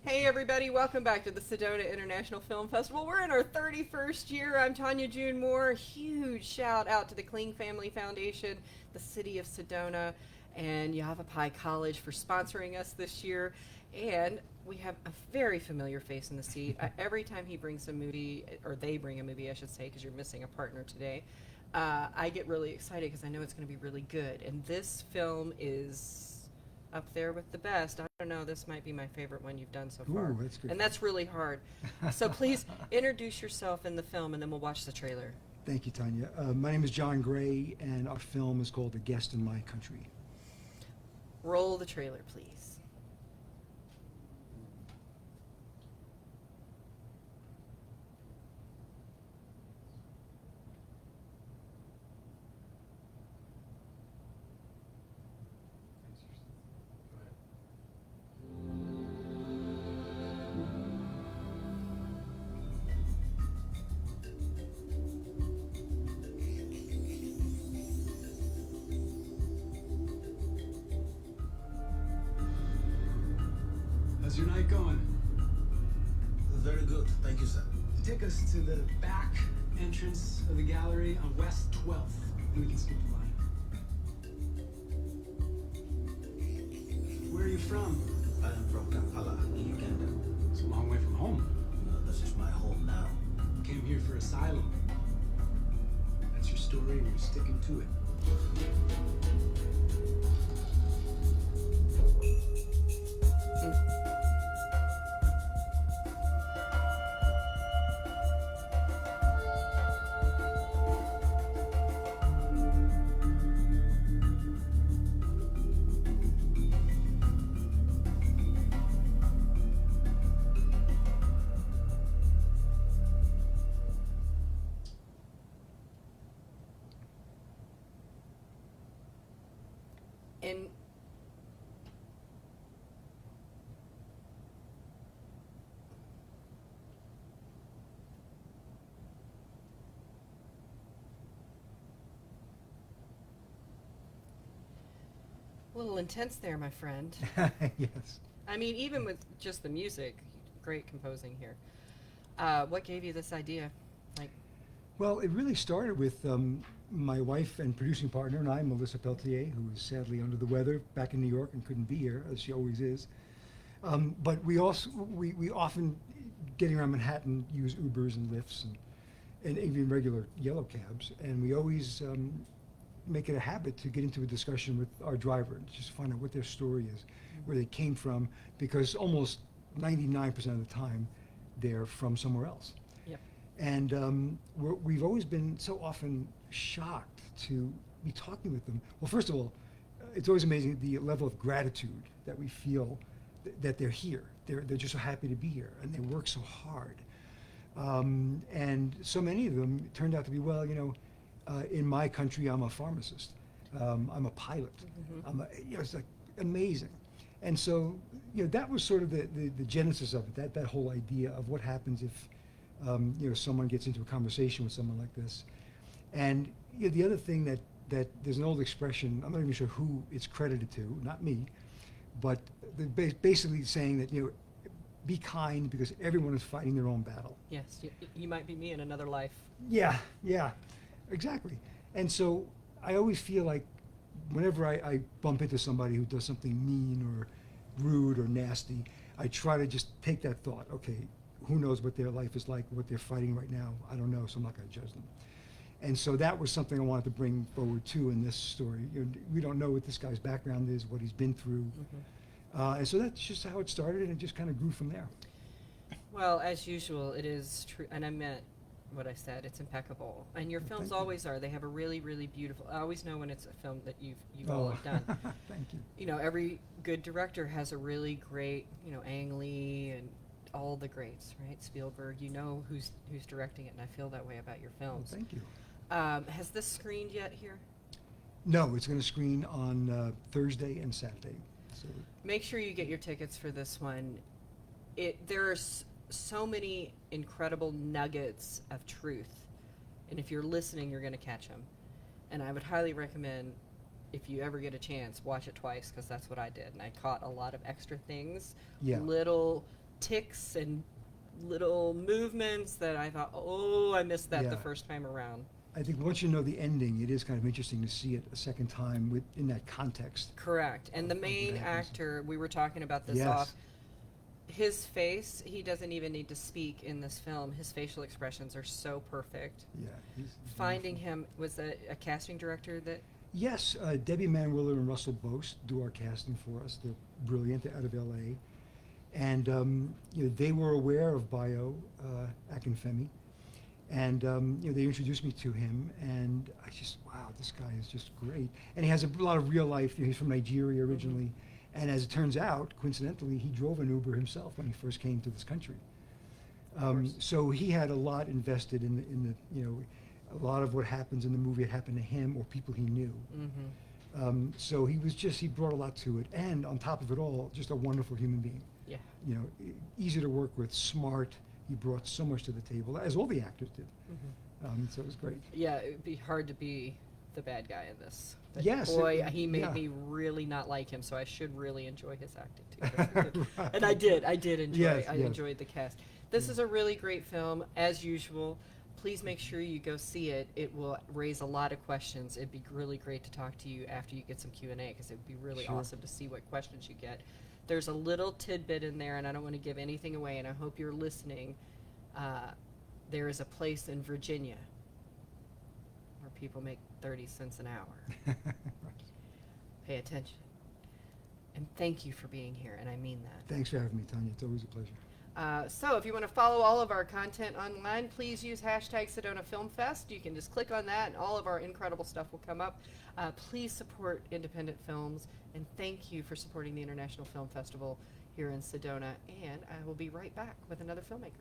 Hey everybody, welcome back to the Sedona International Film Festival. We're in our 31st year. I'm Tanya June Moore. Huge shout out to the Kling Family Foundation, the city of Sedona, and Yavapai College for sponsoring us this year. And we have a very familiar face in the seat. Every time he brings a movie, or they bring a movie, I should say, because you're missing a partner today, I get really excited because I know it's going to be really good. And this film is up there with the best. I don't know, this might be my favorite one you've done so far. Ooh, that's good. And that's really hard. So please introduce yourself in the film and then we'll watch the trailer. Thank you, Tanya. My name is John Gray, and our film is called A Guest in My Country. Roll the trailer, please. How's your night going? Very good, thank you, sir. Take us to the back entrance of the gallery on West 12th, and we can skip the line. Where are you from? I am from Kampala, in Uganda. It's a long way from home. This is my home now. Came here for asylum. That's your story, and you're sticking to it. And a little intense there, my friend. Yes. I mean, even with just the music, great composing here. What gave you this idea? Like, Well, it really started with my wife and producing partner and I, Melissa Peltier, who is sadly under the weather back in New York and couldn't be here, as she always is. But we also, we often, getting around Manhattan, use Ubers and Lyfts and even regular yellow cabs. And we always make it a habit to get into a discussion with our driver and just find out what their story is, where they came from, because almost 99% of the time, they're from somewhere else. yep. And we've always been so often shocked to be talking with them. Well, first of all, it's always amazing the level of gratitude that we feel that they're here. They're just so happy to be here, and they work so hard. And so many of them turned out to be, well, in my country, I'm a pharmacist. I'm a pilot. It's like amazing. And so, that was sort of the genesis of it, that whole idea of what happens if someone gets into a conversation with someone like this. And the other thing that there's an old expression, I'm not even sure who it's credited to, not me, but basically saying that, be kind because everyone is fighting their own battle. Yes, you might be me in another life. Yeah, exactly. And so I always feel like whenever I bump into somebody who does something mean or rude or nasty, I try to just take that thought, okay, who knows what their life is like, what they're fighting right now. I don't know, so I'm not going to judge them. And so that was something I wanted to bring forward too in this story. We don't know what this guy's background is, what he's been through. And so that's just how it started, and it just kind of grew from there. Well, as usual, it is true, and I meant what I said. It's impeccable, and your Well, films thank you. always are. They have a really, really beautiful. I always know when it's a film that you've all have done. Thank you. Every good director has a really great, Ang Lee and all the greats, right? Spielberg. You know who's directing it, and I feel that way about your Well, films. thank you. Has this screened yet here? No, it's going to screen on Thursday and Saturday. So Make sure you get your tickets for this one. There's so many incredible nuggets of truth, and if you're listening, you're going to catch them. And I would highly recommend, if you ever get a chance, watch it twice, because that's what I did, and I caught a lot of extra things, Yeah. little ticks and little movements that I thought, oh, I missed that the Yeah. first time around. I think once you know the ending, it is kind of interesting to see it a second time in that context. Correct. And the Of what main happens. actor, we were talking about this Yes. off, his face, he doesn't even need to speak in this film. His facial expressions are so perfect. Yeah. he's Finding wonderful. him, was that a casting director that, Yes, Debbie Manwiller and Russell Boast do our casting for us. They're brilliant. They're out of L.A. And they were aware of Bayo Akinfemi, and they introduced me to him, and I just, wow, this guy is just great. And he has a lot of real life. He's from Nigeria originally, and as it turns out, coincidentally, he drove an Uber himself when he first came to this country. course. So he had a lot invested in the a lot of what happens in the movie had happened to him or people he knew. So he brought a lot to it, and on top of it all, just a wonderful human being. yeah. Easy to work with, smart. He brought so much to the table, as all the actors did. So it was great. Yeah, it would be hard to be the bad guy in this. But Yes, boy, he made yeah. me really not like him, so I should really enjoy his acting too. Right. And I did enjoy. Yes, I yes. enjoyed the cast. This is a really great film, as usual. Please make sure you go see it. It will raise a lot of questions. It'd be really great to talk to you after you get some Q&A, because it would be really Sure. awesome to see what questions you get. There's a little tidbit in there, and I don't want to give anything away, and I hope you're listening. There is a place in Virginia where people make 30 cents an hour. Pay attention. And thank you for being here, and I mean that. Thanks for having me, Tanya. It's always a pleasure. So if you want to follow all of our content online, please use hashtag Sedona Film Fest. You can just click on that and all of our incredible stuff will come up. Please support independent films, and thank you for supporting the International Film Festival here in Sedona. And I will be right back with another filmmaker.